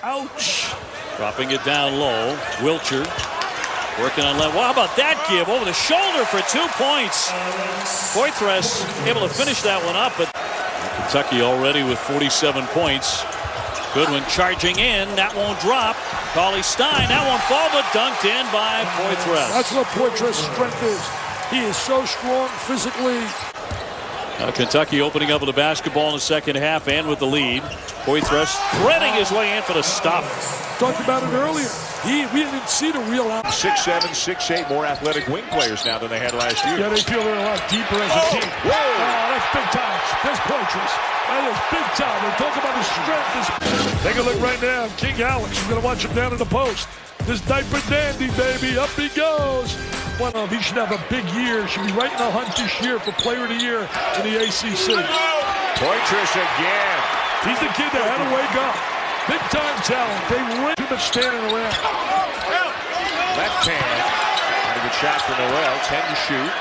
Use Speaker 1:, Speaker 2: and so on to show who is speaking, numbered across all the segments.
Speaker 1: Ouch.
Speaker 2: Dropping it down low. Wilcher working on left. Well, how about that give over the shoulder for 2 points? Poythress able to finish that one up, but Kentucky already with 47 points. Goodwin charging in. That won't drop. Cauley-Stein. That won't fall, but dunked in by Poythress.
Speaker 1: That's what Poythress' strength is. He is so strong physically.
Speaker 2: Kentucky opening up with the basketball in the second half and with the lead. Poythress threading his way in for the stop.
Speaker 1: Talked about it earlier. We didn't see the real out.
Speaker 3: 6'7", 6'8", more athletic wing players now than they had last year.
Speaker 1: Yeah, they feel they're a lot deeper as a team.
Speaker 3: Whoa!
Speaker 1: Oh, that's big time. That's Poythress. That is big time. They talk about his strength. Take a look right now. King Alex. We're going to watch him down in the post. This diaper dandy, baby. Up he goes. He should have a big year. Should be right in the hunt this year for Player of the Year in the ACC.
Speaker 3: Poythress again.
Speaker 1: He's the kid that had to wake up. Big time talent. They ran too much standing around.
Speaker 3: Left hand. Not a good shot for Noel. 10 to shoot.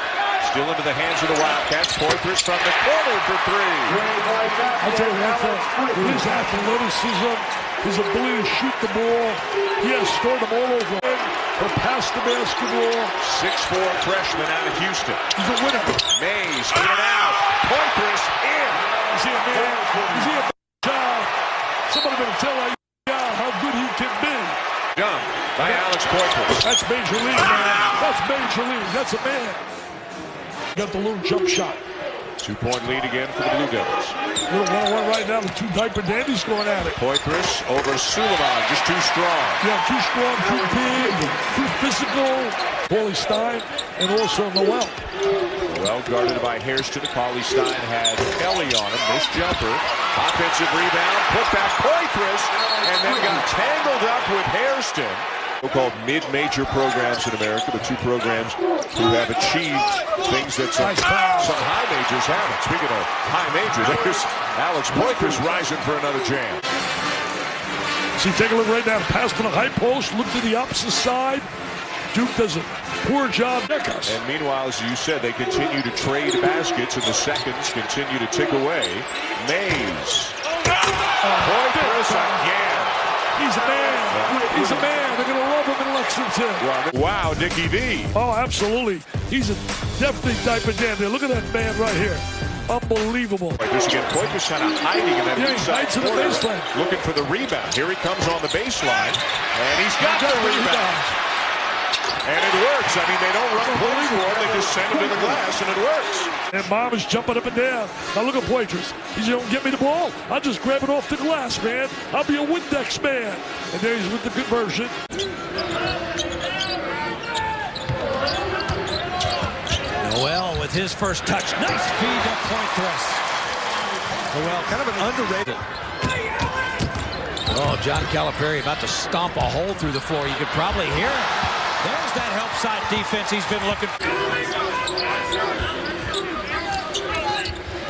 Speaker 3: Still into the hands of the Wildcats. Poythress from the corner for 3.
Speaker 1: I'll tell you one thing. His athleticism, his ability to shoot the ball, he has scored them all over. Or pass the basketball.
Speaker 3: 6'4" freshman out of Houston.
Speaker 1: He's a winner.
Speaker 3: Mays in and out. Poythress in.
Speaker 1: Is he a man? Is he a child? Somebody better tell that guy how good he can be.
Speaker 3: Done by Alex Poythress.
Speaker 1: That's Major League, man. That's Major League. That's a man. Got the little jump shot.
Speaker 3: 2-point lead again for the Blue Devils.
Speaker 1: Little 1-1 right now. The two diaper dandies going at it.
Speaker 3: Poythress over Suleiman, just too strong.
Speaker 1: Yeah, too strong, too big, too physical. Cauley-Stein and also Noel.
Speaker 3: Well guarded by Hairston. Cauley-Stein had Kelly on him. This jumper. Offensive rebound. Put back Poythress. And then got tangled up with Hairston. So-called mid-major programs in America, the two programs who have achieved things that some high majors haven't. Speaking of high majors, there's Alex Poythress rising for another jam.
Speaker 1: See, take a look right now. Pass to the high post, look to the opposite side. Duke does a poor job.
Speaker 3: And meanwhile, as you said, they continue to trade baskets, and the seconds continue to tick away. Mays. Poythress again.
Speaker 1: He's a man. He's a man. They're going to love him in Lexington.
Speaker 3: Wow, Dickie V.
Speaker 1: Oh, absolutely. He's a definitely diaper dandy. Look at that man right here. Unbelievable.
Speaker 3: Poythress again. Poythress kind of hiding in that inside
Speaker 1: to the baseline.
Speaker 3: Looking for the rebound. Here he comes on the baseline, and he's got the rebound. And it works. I mean, they don't run plays for him. They just send him to the glass, and it works.
Speaker 1: And Mom is jumping up and down. Now look at Poythress. He's going to get me the ball. I'll just grab it off the glass, man. I'll be a Windex man. And there he's with the conversion.
Speaker 4: Noel with his first touch. Nice feed to Poythress. Noel, kind of an underrated. Oh, John Calipari about to stomp a hole through the floor. You could probably hear it. There's that help side defense he's been looking for.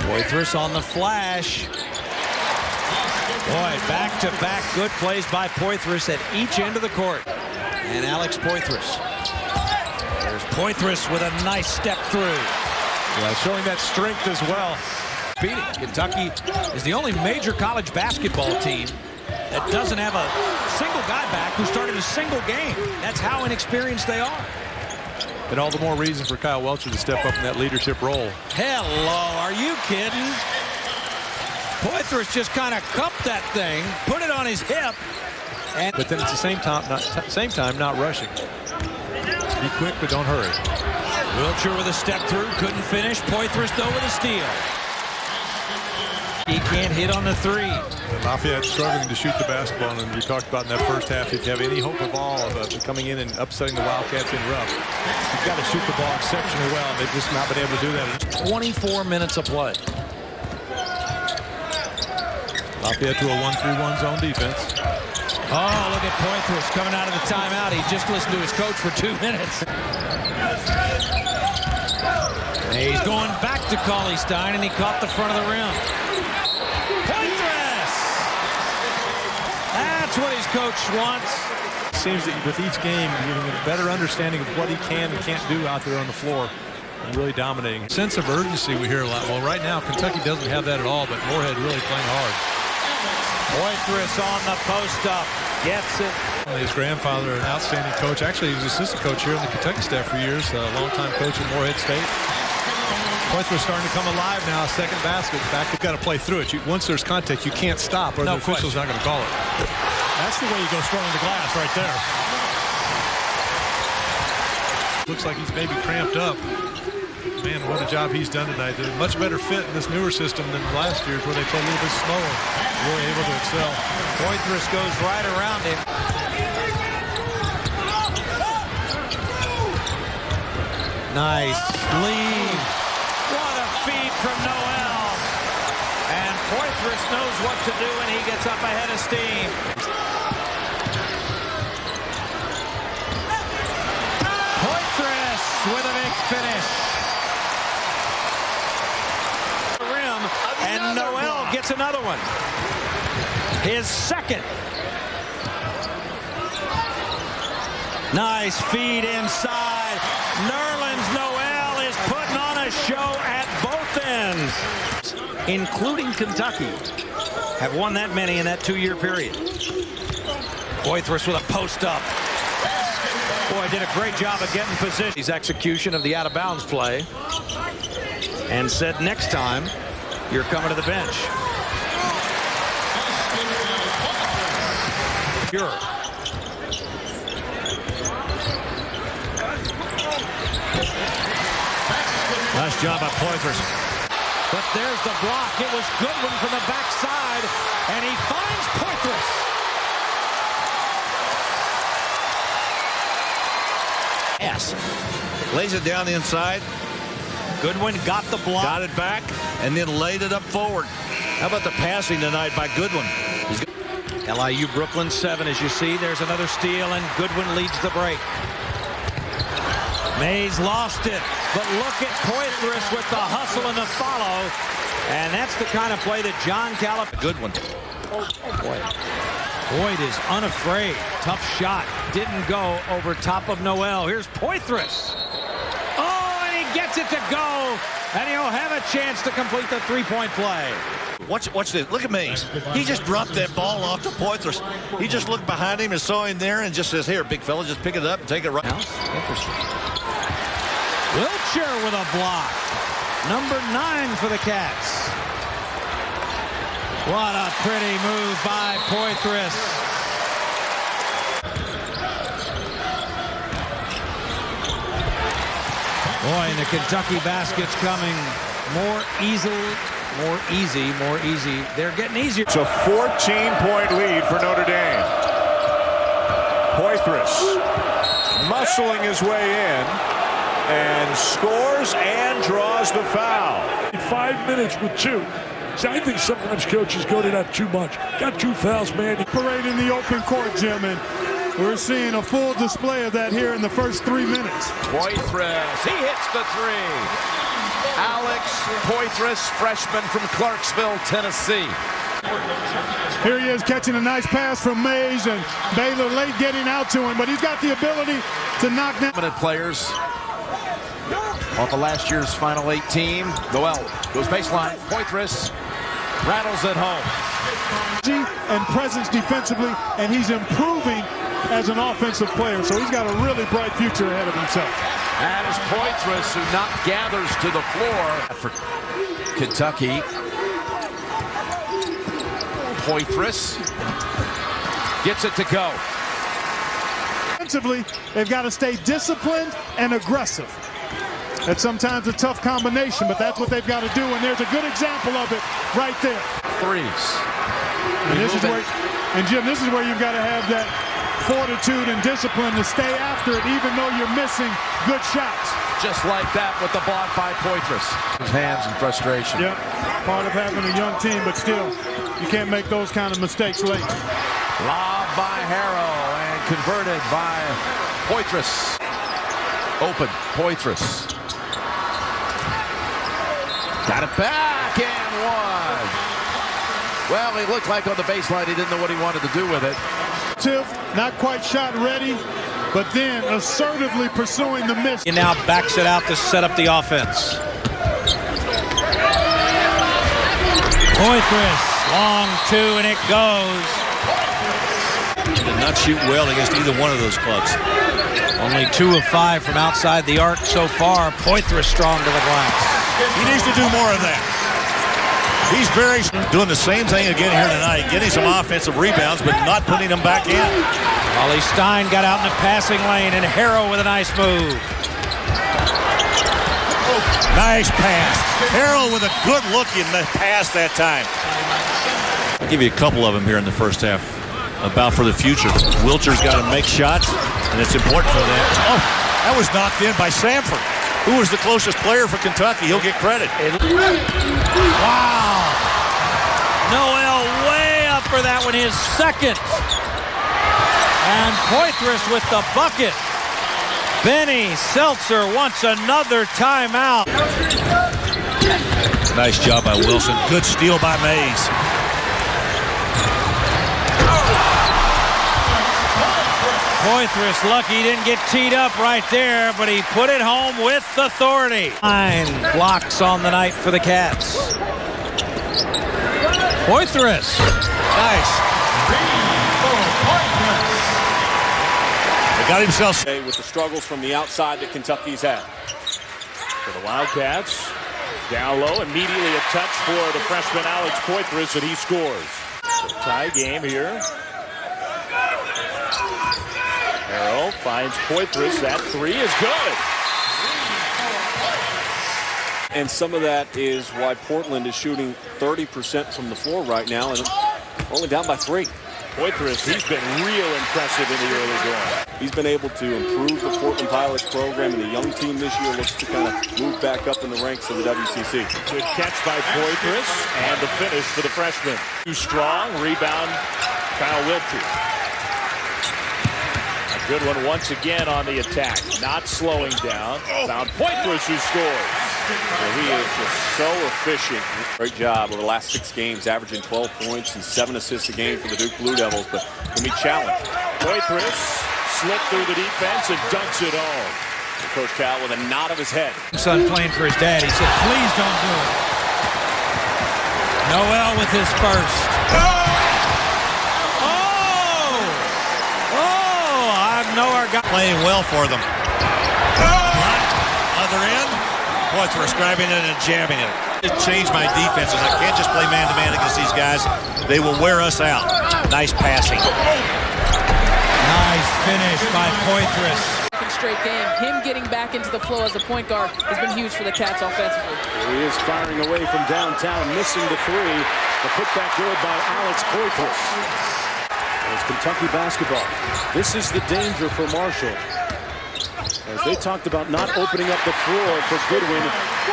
Speaker 4: Poythress on the flash. Boy, back-to-back good plays by Poythress at each end of the court. And Alex Poythress. There's Poythress with a nice step through.
Speaker 5: Yeah, showing that strength as well.
Speaker 4: Kentucky is the only major college basketball team that doesn't have a single guy back who started a single game. That's how inexperienced they are.
Speaker 5: And all the more reason for Kyle Welcher to step up in that leadership role.
Speaker 4: Hello, are you kidding? Poythress just kind of cupped that thing, put it on his hip.
Speaker 5: But then at the same time, not rushing. Be quick, but don't hurry.
Speaker 4: Wilcher with a step through, couldn't finish. Poythress, though, with a steal. He can't hit on the three.
Speaker 5: Lafayette struggling to shoot the basketball, and we talked about in that first half, if you have any hope of all of coming in and upsetting the Wildcats in rough, you've got to shoot the ball exceptionally well, and they've just not been able to do that.
Speaker 4: 24 minutes of play.
Speaker 5: Lafayette to a 1-3-1 zone defense.
Speaker 4: Oh, look at Poythress coming out of the timeout. He just listened to his coach for 2 minutes. And he's going back to Cauley-Stein, and he caught the front of the rim. Poythress! That's what his coach wants.
Speaker 5: It seems that with each game, you're getting a better understanding of what he can and can't do out there on the floor. And really dominating. Sense of urgency we hear a lot. Well, right now, Kentucky doesn't have that at all, but Moorhead really playing hard.
Speaker 4: Poythress on the post-up. Gets it.
Speaker 5: His grandfather, an outstanding coach. Actually, he was assistant coach here in the Kentucky staff for years. A longtime coach at Morehead State. Poythress starting to come alive now. Second basket. In fact, you've got to play through it. Once there's contact, you can't stop, or the official's not going to call it.
Speaker 6: That's the way you go strong in the glass right there.
Speaker 5: Looks like he's maybe cramped up. Man, what a job he's done tonight. They're a much better fit in this newer system than last year's, where they play a little bit slower. Really able to excel.
Speaker 4: Poythress goes right around him. Nice lead. What a feed from Noel. And Poythress knows what to do, and he gets up ahead of steam. Poythress with a big finish. And Noel gets another one. His second. Nice feed inside. Nerlens Noel is putting on a show at both ends. Including Kentucky have won that many in that 2-year period. Poythress with a post-up. Boy, did a great job of getting position. His execution of the out-of-bounds play. And said next time, you're coming to the bench. Sure. Nice job by Poythress. But there's the block. It was Goodwin from the backside, and he finds Poythress. Yes.
Speaker 7: Lays it down the inside.
Speaker 4: Goodwin got the block.
Speaker 7: Got it back, and then laid it up forward. How about the passing tonight by Goodwin?
Speaker 4: LIU Brooklyn 7, as you see. There's another steal, and Goodwin leads the break. Mays lost it, but look at Poythress with the hustle and the follow. And that's the kind of play that John Calipari.
Speaker 7: Goodwin.
Speaker 4: Boyd is unafraid. Tough shot. Didn't go over top of Noel. Here's Poythress. Oh, and he gets it to go. And he'll have a chance to complete the three-point play.
Speaker 7: Watch this. Look at Mays. He just dropped that ball off to Poythress. He just looked behind him and saw him there and just says, here, big fella, just pick it up and take it right.
Speaker 4: Interesting. Wiltshire with a block. Number 9 for the Cats. What a pretty move by Poythress. Boy, and the Kentucky basket's coming more easy. They're getting easier.
Speaker 3: It's a 14-point lead for Notre Dame. Poythress muscling his way in and scores and draws the foul.
Speaker 1: 5 minutes with 2. See, I think sometimes coaches go to that too much. Got 2 fouls, man.
Speaker 6: Parade in the open court, Jim, and we're seeing a full display of that here in the first 3 minutes.
Speaker 3: Poythress, he hits the 3. Alex Poythress, freshman from Clarksville, Tennessee.
Speaker 6: Here he is catching a nice pass from Mays, and Baylor late getting out to him, but he's got the ability to knock down.
Speaker 3: Players off of last year's Final 8 team. Noel goes baseline. Poythress rattles it home.
Speaker 6: And presence defensively, and he's improving as an offensive player, so he's got a really bright future ahead of himself.
Speaker 3: That is Poythress, who not gathers to the floor for Kentucky. Poythress gets it to go.
Speaker 6: Defensively, they've got to stay disciplined and aggressive. That's sometimes a tough combination, but that's what they've got to do, and there's a good example of it right there.
Speaker 3: Threes.
Speaker 6: And Jim, this is where you've got to have that fortitude and discipline to stay after it, even though you're missing good shots.
Speaker 3: Just like that with the block by Poythress. His hands in frustration.
Speaker 6: Yep, part of having a young team, but still, you can't make those kind of mistakes late.
Speaker 3: Lob by Harrow and converted by Poythress. Open, Poythress. Got it back and one. Well, he looked like on the baseline he didn't know what he wanted to do with it.
Speaker 6: Not quite shot ready, but then assertively pursuing the miss.
Speaker 4: He now backs it out to set up the offense. Poythress Long two, and it goes.
Speaker 7: He did not shoot well against either one of those clubs.
Speaker 4: Only 2 of 5 from outside the arc so far. Poythress strong to the glass.
Speaker 7: He needs to do more of that. He's doing the same thing again here tonight, getting some offensive rebounds, but not putting them back in.
Speaker 4: Wally Stein got out in the passing lane, and Harrell with a nice move.
Speaker 7: Nice pass. Harrell with a good look in the pass that time. I'll give you a couple of them here in the first half about for the future. Wilcher's got to make shots, and it's important for them. Oh, that was knocked in by Samford, who was the closest player for Kentucky. He'll get credit.
Speaker 4: Wow. Noel way up for that one, his second. And Poythress with the bucket. Benny Seltzer wants another timeout.
Speaker 7: Nice job by Wilson. Good steal by Mays.
Speaker 4: Poythress lucky he didn't get teed up right there, but he put it home with authority. 9 blocks on the night for the Cats. Poythress.
Speaker 7: Nice. He got himself
Speaker 3: with the struggles from the outside that Kentucky's had. For the Wildcats, down low, immediately a touch for the freshman Alex Poythress, and he scores. So tie game here. Harrell finds Poythress. That 3 is good.
Speaker 8: And some of that is why Portland is shooting 30% from the floor right now and only down by 3.
Speaker 3: Poythress, he's been real impressive in the early going.
Speaker 8: He's been able to improve the Portland Pilots program, and the young team this year looks to kind of move back up in the ranks of the WCC.
Speaker 3: Good catch by Poythress, and the finish for the freshman. Too strong, rebound, Kyle Wilcher. A good one once again on the attack, not slowing down. Found Poythress, who scores.
Speaker 8: Well, he is just so efficient. Great job over the last 6 games, averaging 12 points and 7 assists a game for the Duke Blue Devils, but can be challenged.
Speaker 3: Poythress slipped through the defense and dunks it home.
Speaker 8: Coach Cal with a nod of his head.
Speaker 4: Son playing for his dad. He said, please don't do it. Noel with his first. I know our guy
Speaker 7: playing well for them. Other end. Poythress grabbing it and jamming it. It changed my defenses. I can't just play man-to-man against these guys. They will wear us out. Nice passing.
Speaker 4: Nice finish by Poythress.
Speaker 9: Second straight game. Him getting back into the flow as a point guard has been huge for the Cats offensively.
Speaker 3: He is firing away from downtown, missing the 3. The putback good by Alex Poythress. It's Kentucky basketball. This is the danger for Marshall. As they talked about not opening up the floor for Goodwin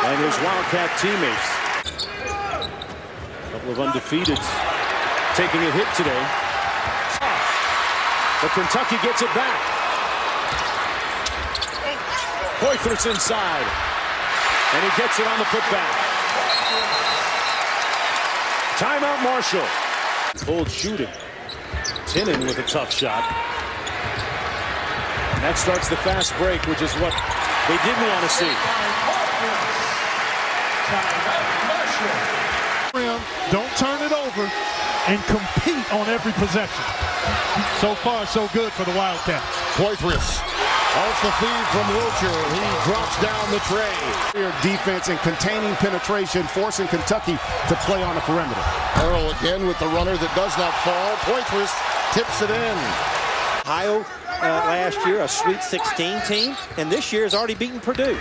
Speaker 3: and his Wildcat teammates. A couple of undefeateds taking a hit today. But Kentucky gets it back. Poythress inside. And he gets it on the putback. Timeout Marshall. Bold shooting. Tinnen with a tough shot. And that starts the fast break, which is what they didn't want to see.
Speaker 6: Don't turn it over and compete on every possession. So far, so good for the Wildcats.
Speaker 10: Poythress off the feed from Wilcher. He drops down the tray. Defense and containing penetration, forcing Kentucky to play on the perimeter. Harrell again with the runner that does not fall. Poythress tips it in.
Speaker 11: Ohio last year, a Sweet 16 team, and this year has already beaten Purdue.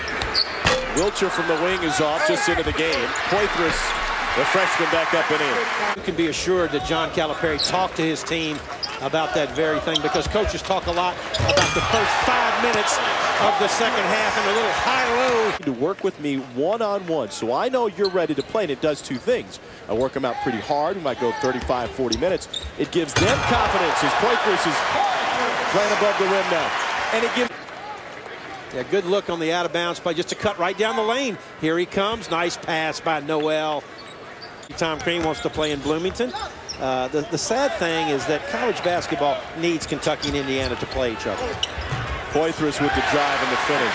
Speaker 3: Wilcher from the wing is off just into the game. Poythress, the freshman, back up and in.
Speaker 11: You can be assured that John Calipari talked to his team about that very thing, because coaches talk a lot about the first 5 minutes of the second half and a little high-low.
Speaker 8: To work with me one-on-one, so I know you're ready to play, and it does 2 things. I work them out pretty hard. We might go 35, 40 minutes. It gives them confidence as Poythress is playing above the rim now. And it gives...
Speaker 11: Yeah, good look on the out-of-bounds play, just to cut right down the lane. Here he comes. Nice pass by Noel. Tom Crean wants to play in Bloomington. The sad thing is that college basketball needs Kentucky and Indiana to play each other.
Speaker 3: Poythress with the drive and the finish.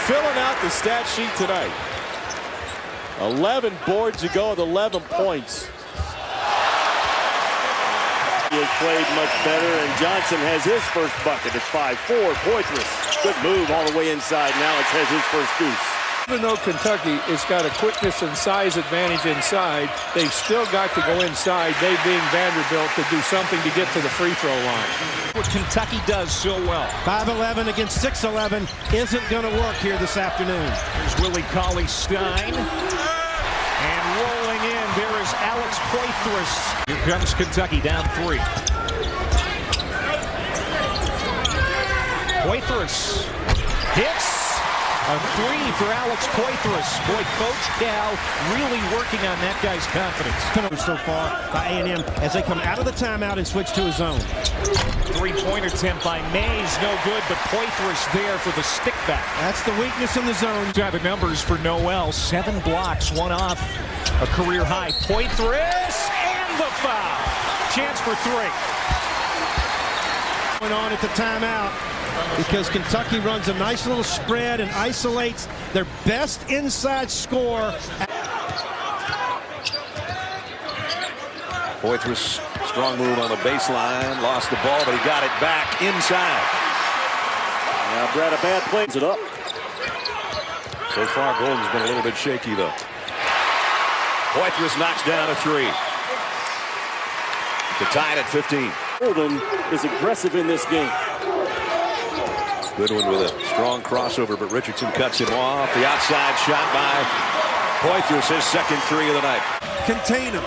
Speaker 3: Filling out the stat sheet tonight.
Speaker 8: 11 boards to go with 11 points.
Speaker 12: He has played much better, and Johnson has his first bucket. It's 5-4. Poythress, good move all the way inside. Now it has his first deuce.
Speaker 13: Even though Kentucky has got a quickness and size advantage inside, they've still got to go inside, they being Vanderbilt, to do something to get to the free throw line.
Speaker 4: What Kentucky does so well.
Speaker 11: 5'11" against 6'11" isn't going to work here this afternoon.
Speaker 4: Here's Willie Cauley-Stein. And rolling in, there is Alex Poythress. Here comes Kentucky down 3. Poythress hits. A 3 for Alex Poythress. Boy, Coach Cal really working on that guy's confidence.
Speaker 11: So far by A&M as they come out of the timeout and switch to a zone.
Speaker 4: Three-point attempt by Mays, no good, but Poythress there for the stick back.
Speaker 11: That's the weakness in the zone.
Speaker 4: Got the numbers for Noel. 7 blocks, 1 off a career high. Poythress and the foul. Chance for 3.
Speaker 11: Going on at the timeout, because Kentucky runs a nice little spread and isolates their best inside scorer.
Speaker 3: Poythress, strong move on the baseline, lost the ball, but he got it back inside.
Speaker 12: Now Brad, a bad play. It up.
Speaker 3: So far, Golden's been a little bit shaky, though. Poythress knocks down a 3 to tie it at 15.
Speaker 12: Golden is aggressive in this game.
Speaker 3: Goodwin with a strong crossover, but Richardson cuts him off. The outside shot by Poythress, his second 3 of the night.
Speaker 13: Contain him,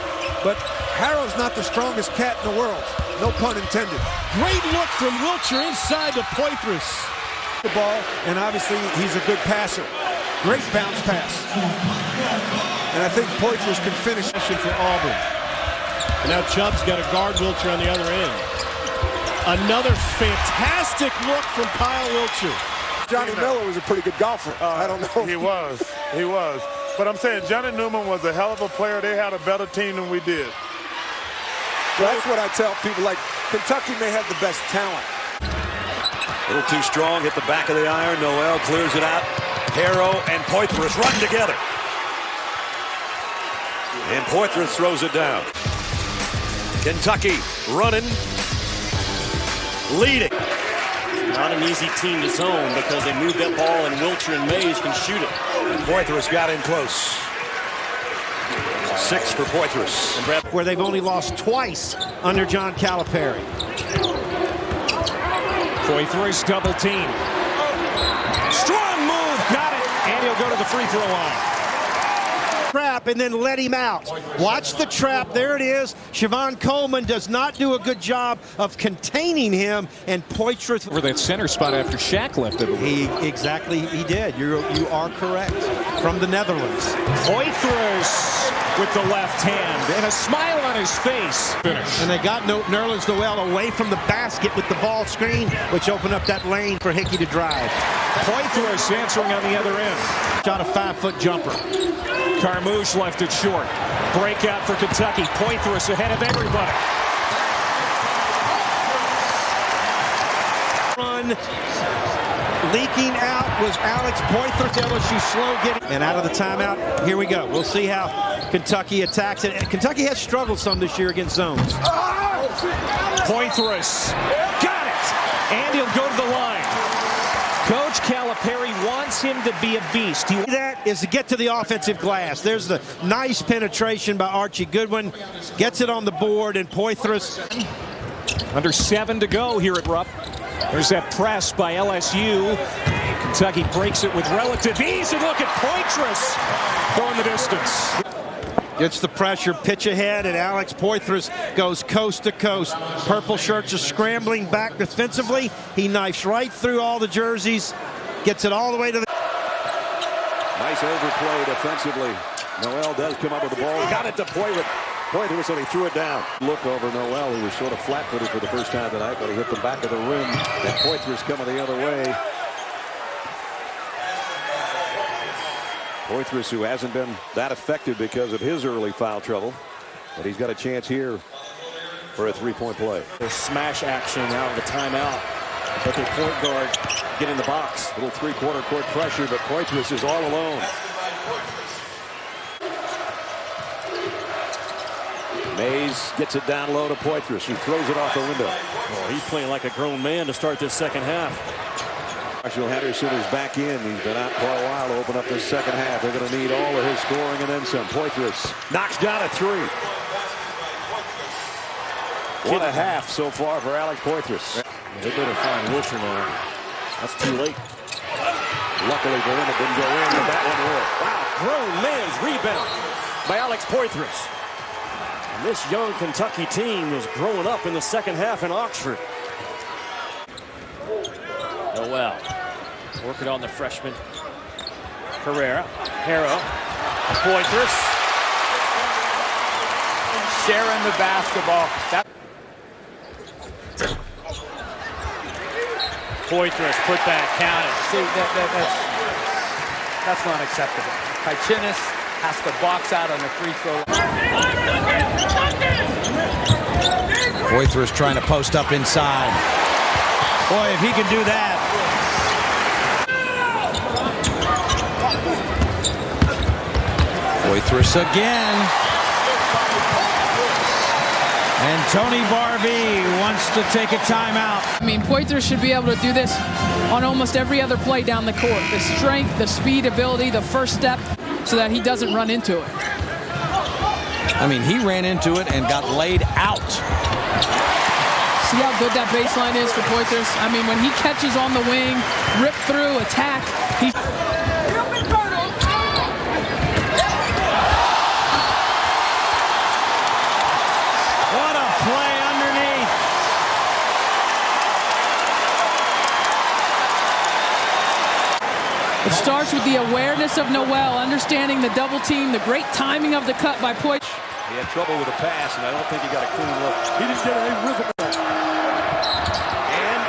Speaker 13: but Harrell's not the strongest cat in the world. No pun intended. Great look from Wiltshire inside to Poythress. The ball, and obviously he's a good passer. Great bounce pass. And I think Poythress can finish for Auburn.
Speaker 12: And now Chubb's got to guard Wiltshire on the other end. Another fantastic look from Kyle Wiltshire.
Speaker 13: Johnny Miller was a pretty good golfer. I don't know.
Speaker 14: He was. But I'm saying Johnny Newman was a hell of a player. They had a better team than we did.
Speaker 13: Well, that's what I tell people. Like, Kentucky may have the best talent.
Speaker 3: A little too strong, hit the back of the iron. Noel clears it out. Harrow and Poythress run together. And Poythress throws it down. Kentucky running, leading.
Speaker 12: Not an easy team to zone because they move that ball and Wiltshire and Mays can shoot it.
Speaker 3: And Poythress got in close. 6 for Poythress.
Speaker 11: Where they've only lost twice under John Calipari.
Speaker 4: Poythress double team. Strong move, got it, and he'll go to the free throw line.
Speaker 11: Trap and then let him out. Watch the trap. There it is. Siobhan Coleman does not do a good job of containing him, and Poythress
Speaker 4: over that center spot after Shaq left it.
Speaker 11: He did. You are correct. From the Netherlands.
Speaker 4: Poythress with the left hand and a smile on his face. Finish.
Speaker 11: And they got Nerlens Noel away from the basket with the ball screen, which opened up that lane for Hickey to drive.
Speaker 4: Poythress answering on the other end.
Speaker 11: Shot a 5-foot jumper.
Speaker 4: Carmouche left it short. Breakout for Kentucky. Poythress ahead of everybody.
Speaker 11: Run. Leaking out was Alex Poythress. LSU slow getting. And out of the timeout, here we go. We'll see how Kentucky attacks it. And Kentucky has struggled some this year against zones.
Speaker 4: Poythress got it. And he'll go to the line. Coach Calipari wants him to be a beast.
Speaker 11: That is to get to the offensive glass. There's the nice penetration by Archie Goodwin. Gets it on the board, and Poythress.
Speaker 4: Under 7 to go here at Rupp. There's that press by LSU. Kentucky breaks it with relative ease, and look at Poythress going the distance.
Speaker 11: Gets the pressure, pitch ahead, and Alex Poythress goes coast to coast. Purple shirts are scrambling back defensively. He knifes right through all the jerseys, gets it all the way to the...
Speaker 3: Nice overplay defensively. Noel does come up with the ball. Got it to Poythress, and he threw it down. Look over Noel, who was sort of flat-footed for the first time tonight, but he hit the back of the rim, and Poythress coming the other way. Poythress, who hasn't been that effective because of his early foul trouble, but he's got a chance here for a three-point play.
Speaker 12: There's smash action out of the timeout, but their point guard get in the box.
Speaker 3: Little three-quarter court pressure, but Poythress is all alone. Mays gets it down low to Poythress, who throws it off the window.
Speaker 2: Oh, he's playing like a grown man to start this second half.
Speaker 3: Marshall Henderson is back in. He's been out for a while to open up this second half. They're going to need all of his scoring and then some. Poythress knocks down a three. What a half so far for Alex Poythress.
Speaker 2: They better find Wilcher now. That's too late.
Speaker 3: Luckily for him, it didn't go in, but that one will.
Speaker 12: Wow, grown man's rebound by Alex Poythress. And this young Kentucky team is growing up in the second half in Oxford.
Speaker 2: Noel working on the freshman. Herrera. Harrow. Poythress.
Speaker 15: Sharing the basketball.
Speaker 2: Poythress put back, count it.
Speaker 15: See, that's not acceptable. Kachinas has to box out on the free throw.
Speaker 4: Poythress trying to post up inside. Boy, if he can do that. Poythress again. And Tony Barbee wants to take a timeout.
Speaker 9: I mean, Poythress should be able to do this on almost every other play down the court. The strength, the speed, ability, the first step, so that he doesn't run into it.
Speaker 4: I mean, he ran into it and got laid out.
Speaker 9: See how good that baseline is for Poythress? I mean, when he catches on the wing, rip through, attack, he...
Speaker 4: What a play underneath.
Speaker 9: It starts with the awareness of Noel, understanding the double team, the great timing of the cut by Poythress.
Speaker 3: He had trouble with a pass, and I don't think he got a clean look.
Speaker 1: He didn't get any rhythm.
Speaker 3: And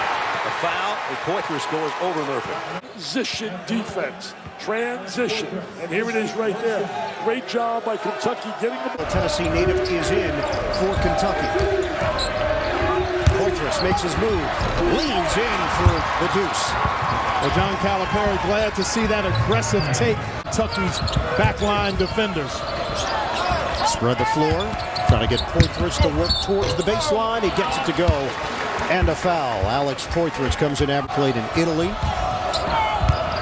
Speaker 3: a foul as Poythress goes over Murphy.
Speaker 1: Transition defense. Transition. And here it is right there. Great job by Kentucky getting the...
Speaker 10: Tennessee native is in for Kentucky. Poythress makes his move. Leans in for the deuce.
Speaker 6: Well, John Calipari glad to see that aggressive take. Kentucky's backline defenders.
Speaker 10: Spread the floor. Trying to get Poythress to work towards the baseline. He gets it to go. And a foul. Alex Poythress comes in, played in Italy.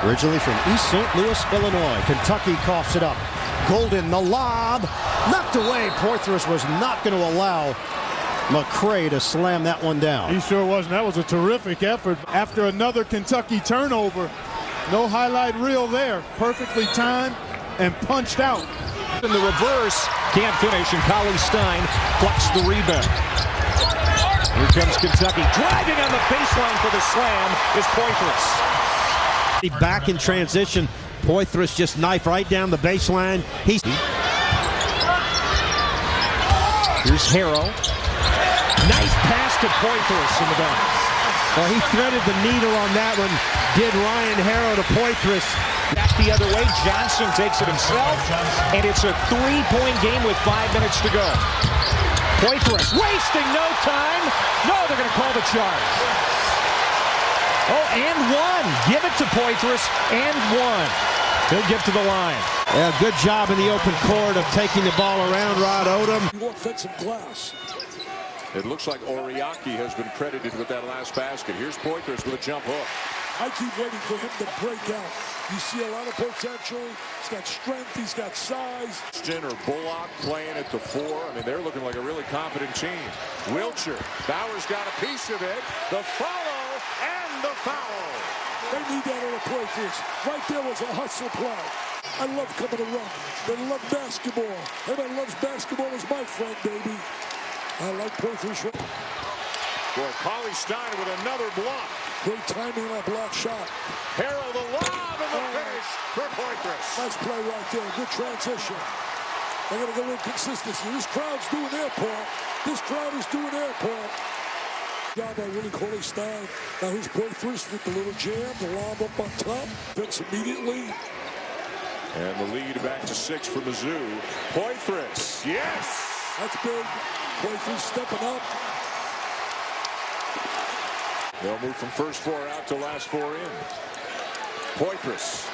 Speaker 10: Originally from East St. Louis, Illinois. Kentucky coughs it up. Golden, the lob. Knocked away. Poythress was not going to allow McCray to slam that one down.
Speaker 6: He sure wasn't. That was a terrific effort. After another Kentucky turnover, no highlight reel there. Perfectly timed and punched out.
Speaker 16: In the reverse, can't finish, and Collie Stein plucks the rebound. Here comes Kentucky. Driving on the baseline for the slam is Poythress.
Speaker 4: Back in transition, Poythress just knifed right down the baseline. Here's
Speaker 16: Harrow. Nice pass to Poythress in the bounce.
Speaker 4: Well, he threaded the needle on that one. Did Ryan Harrow to Poythress.
Speaker 16: Back the other way, Johnson takes it himself, and it's a three-point game with 5 minutes to go. Poythress wasting no time. No, they're going to call the charge. Oh, and one. Give it to Poythress, and one. He'll get to the line.
Speaker 4: Yeah, good job in the open court of taking the ball around Rod Odom.
Speaker 1: Offensive glass.
Speaker 3: It looks like Oriaki has been credited with that last basket. Here's Poythress with a jump hook.
Speaker 1: I keep waiting for him to break out. You see a lot of potential. He's got strength. He's got size.
Speaker 3: Or Bullock playing at the 4. I mean, they're looking like a really confident team. Wilcher. Bowers got a piece of it. The follow and the foul.
Speaker 1: They need that on a play first. Right there was a hustle play. I love coming around. They love basketball. Everybody loves basketball as my friend, baby. I like Poythress.
Speaker 3: Boy, Collie Stein with another block.
Speaker 1: Great timing on that block shot.
Speaker 3: Harrow the lob and the finish for Poythress.
Speaker 1: Nice play right there. Good transition. They're going to go in consistency. This crowd's doing their part. This crowd is doing their part. Job by Willie Collie Stein. Now here's Poythress with the little jam. The lob up on top. Fits immediately.
Speaker 3: And the lead back to 6 for Mizzou. Poythress. Yes!
Speaker 1: That's big. Poythress stepping up.
Speaker 3: They'll move from first 4 out to last 4 in. Poythress.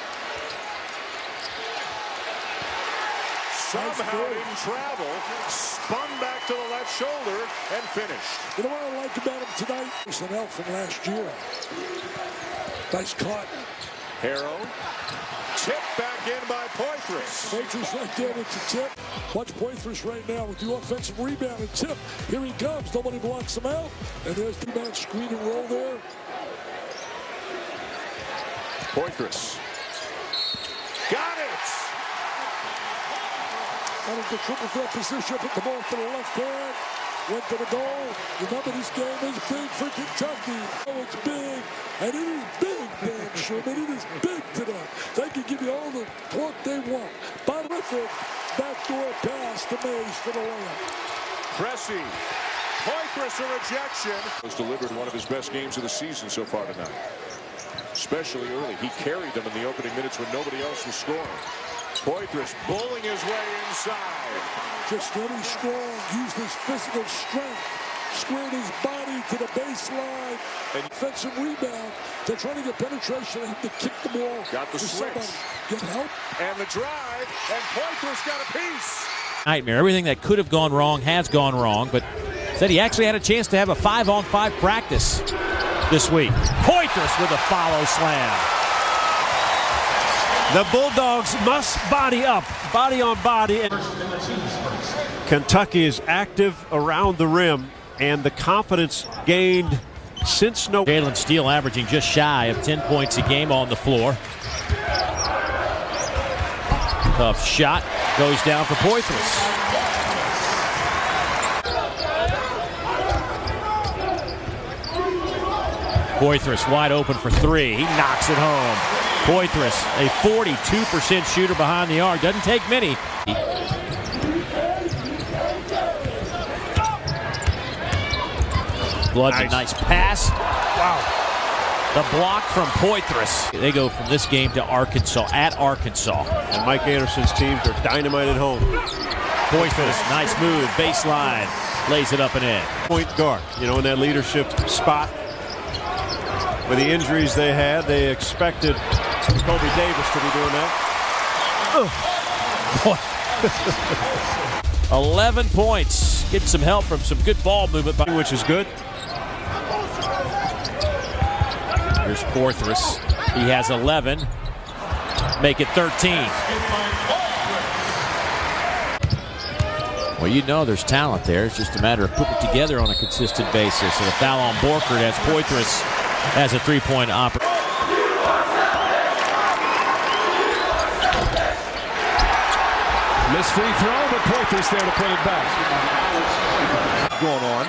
Speaker 3: somehow didn't travel, spun back to the left shoulder, and finished.
Speaker 1: You know what I like about him tonight? He's an help from last year. Nice cut.
Speaker 3: Harrow. Tip back in by Poythress.
Speaker 1: Poythress right there with the tip. Watch Poythress right now with the offensive rebound and tip. Here he comes. Nobody blocks him out. And there's the man screen and roll there.
Speaker 3: Poythress. Got it!
Speaker 1: Out of the triple threat position, put the ball to the left hand. Went to the goal. Remember, this game is big for Kentucky. Oh, it's big. And it is big, Dan Sherman. It is big today. They can give you all the torque they want. Terrific backdoor pass to Mays for the layup.
Speaker 3: Cressy. Poythress a rejection. Has delivered one of his best games of the season so far tonight. Especially early. He carried them in the opening minutes when nobody else was scoring. Poythress bowling his way inside.
Speaker 1: Just very strong. Used his physical strength. Squared his body to the baseline. And defensive rebound. They're trying to get penetration and to kick the ball.
Speaker 3: Got the switch.
Speaker 1: Get help.
Speaker 3: And the drive. And Poythress got a piece.
Speaker 16: Nightmare. Everything that could have gone wrong has gone wrong, but said he actually had a chance to have a 5-on-5 practice this week. Poythress with a follow slam.
Speaker 13: The Bulldogs must body up, body on body. Kentucky is active around the rim, and the confidence gained since
Speaker 16: Jalen Steele averaging just shy of 10 points a game on the floor. Tough shot goes down for Poythress. Poythress wide open for three. He knocks it home. Poythress, a 42% shooter behind the arc. Doesn't take many. Blood's a nice pass. Wow. The block from Poythress. They go from this game to Arkansas, at Arkansas.
Speaker 13: And Mike Anderson's teams are dynamite at home.
Speaker 16: Poythress, nice move, baseline. Lays it up and in.
Speaker 13: Point guard, you know, in that leadership spot. With the injuries they had, they expected Kobe Davis to be doing that.
Speaker 16: 11 points. Get some help from some good ball movement,
Speaker 13: which is good.
Speaker 16: Here's Poythress. He has 11. Make it 13. Well, you know there's talent there. It's just a matter of putting it together on a consistent basis. And a foul on Borkert as Poythress has a three-point opportunity.
Speaker 17: Missed free throw, but Poythress there to put it back.
Speaker 10: Going on.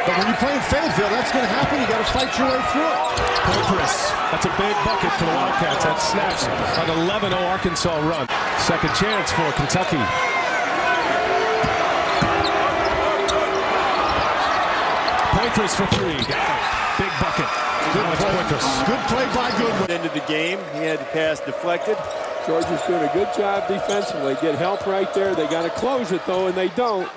Speaker 10: But when you play in Fayetteville, that's going to happen. You got to fight your way through it.
Speaker 17: Poythress, that's a big bucket for the Wildcats. That snaps an 11-0 Arkansas run. Second chance for Kentucky. Poythress for three. Big bucket.
Speaker 10: Good play by Goodwin.
Speaker 12: End of the game, he had the pass deflected. Georgia's doing a good job defensively. Get help right there. They got to close it, though, and they don't.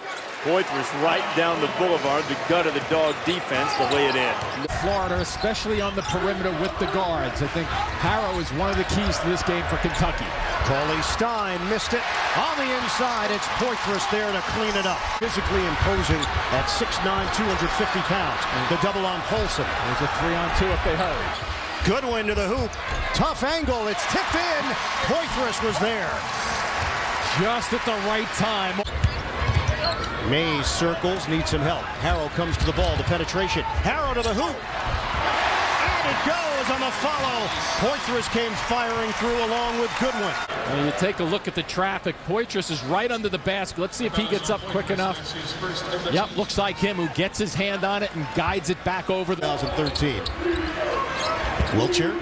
Speaker 12: Poythress right down the boulevard, the gut of the dog defense to lay it in.
Speaker 15: Florida, especially on the perimeter with the guards. I think Harrow is one of the keys to this game for Kentucky.
Speaker 10: Cauley Stein missed it. On the inside, it's Poythress there to clean it up. Physically imposing at 6'9", 250 pounds. The double on Polson.
Speaker 15: There's a 3-on-2 if they hurry.
Speaker 10: Goodwin to the hoop. Tough angle. It's tipped in. Poythress was there.
Speaker 15: Just at the right time.
Speaker 10: Mays circles, needs some help. Harrow comes to the ball, the penetration. Harrow to the hoop. And it goes on the follow. Poythress came firing through along with Goodwin.
Speaker 15: And you take a look at the traffic. Poythress is right under the basket. Let's see if he gets up quick enough. Yep, looks like him, who gets his hand on it and guides it back over.
Speaker 10: 2013. Wiltshire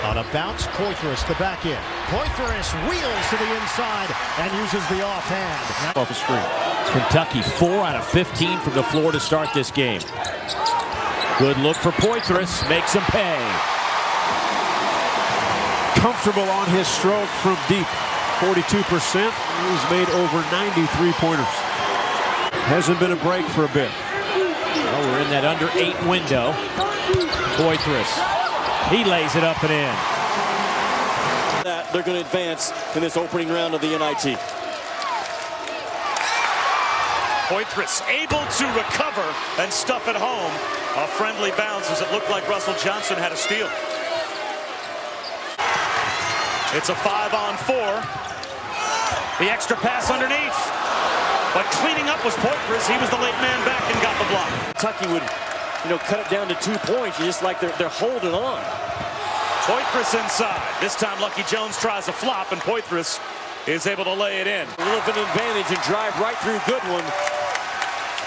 Speaker 10: on a bounce. Poythress the back end. Poythress wheels to the inside and uses the offhand.
Speaker 16: Off the screen. Kentucky 4 out of 15 from the floor to start this game. Good look for Poythress. Makes him pay.
Speaker 13: Comfortable on his stroke from deep. 42%. He's made over 93 pointers. Hasn't been a break for a bit.
Speaker 16: Well, we're in that under 8 window. Poythress. He lays it up and in.
Speaker 8: they're going to advance in this opening round of the NIT.
Speaker 18: Poythress able to recover and stuff it home. A friendly bounce as it looked like Russell Johnson had a steal. It's a 5-on-4. The extra pass underneath. But cleaning up was Poythress. He was the late man back and got the block.
Speaker 8: Kentucky would, cut it down to 2 points. Just like they're holding on.
Speaker 18: Poythress inside. This time Lucky Jones tries a flop, and Poythress is able to lay it in.
Speaker 8: A little bit of an advantage and drive right through Goodwin.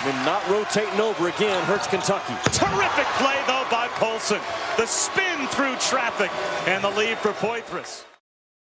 Speaker 8: And not rotating over again hurts Kentucky.
Speaker 18: Terrific play, though, by Polson. The spin through traffic and the lead for Poythress.